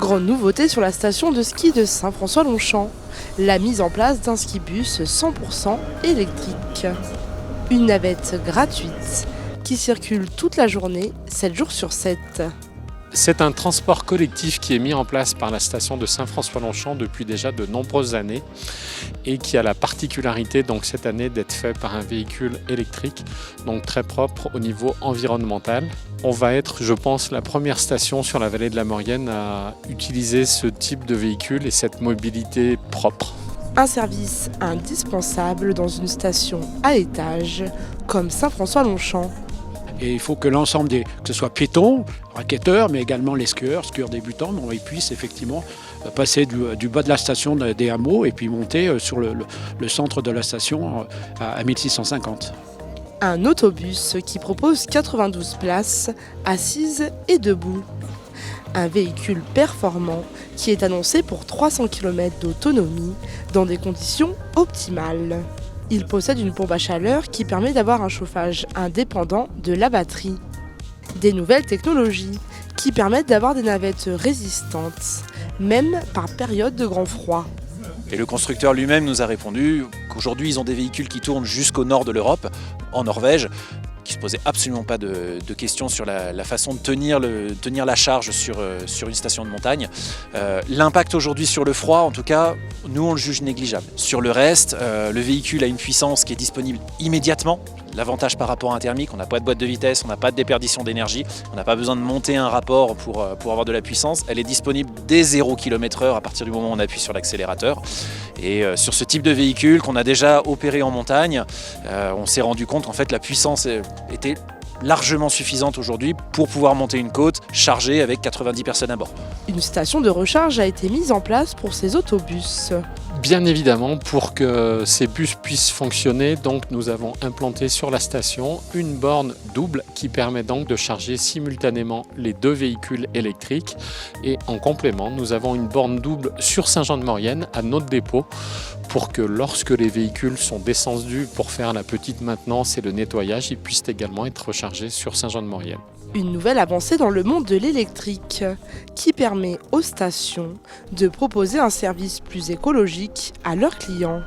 Grande nouveauté sur la station de ski de Saint-François-Longchamp, la mise en place d'un skibus 100% électrique. Une navette gratuite qui circule toute la journée, 7 jours sur 7. C'est un transport collectif qui est mis en place par la station de Saint-François-Longchamp depuis déjà de nombreuses années et qui a la particularité donc cette année d'être fait par un véhicule électrique, donc très propre au niveau environnemental. On va être, je pense, la première station sur la vallée de la Maurienne à utiliser ce type de véhicule et cette mobilité propre. Un service indispensable dans une station à étage comme Saint-François-Longchamp. Et il faut que l'ensemble que ce soit piétons, raquetteurs, mais également les skieurs débutants, ils puissent effectivement passer du bas de la station des hameaux et puis monter sur le centre de la station à 1650. Un autobus qui propose 92 places, assises et debout. Un véhicule performant qui est annoncé pour 300 km d'autonomie dans des conditions optimales. Il possède une pompe à chaleur qui permet d'avoir un chauffage indépendant de la batterie. Des nouvelles technologies qui permettent d'avoir des navettes résistantes, même par période de grand froid. Et le constructeur lui-même nous a répondu qu'aujourd'hui ils ont des véhicules qui tournent jusqu'au nord de l'Europe, en Norvège, qui ne se posait absolument pas de questions sur la façon de tenir la charge sur une station de montagne. L'impact aujourd'hui sur le froid, en tout cas, nous on le juge négligeable. Sur le reste, le véhicule a une puissance qui est disponible immédiatement. L'avantage par rapport à un thermique, on n'a pas de boîte de vitesse, on n'a pas de déperdition d'énergie, on n'a pas besoin de monter un rapport pour avoir de la puissance. Elle est disponible dès 0 km/h à partir du moment où on appuie sur l'accélérateur. Et sur ce type de véhicule qu'on a déjà opéré en montagne, on s'est rendu compte qu'en fait la puissance était largement suffisante aujourd'hui pour pouvoir monter une côte chargée avec 90 personnes à bord. Une station de recharge a été mise en place pour ces autobus. Bien évidemment, pour que ces bus puissent fonctionner, donc nous avons implanté sur la station une borne double qui permet donc de charger simultanément les deux véhicules électriques. Et en complément, nous avons une borne double sur Saint-Jean-de-Maurienne à notre dépôt pour que lorsque les véhicules sont descendus pour faire la petite maintenance et le nettoyage, ils puissent également être rechargés sur Saint-Jean-de-Maurienne. Une nouvelle avancée dans le monde de l'électrique qui permet aux stations de proposer un service plus écologique à leurs clients.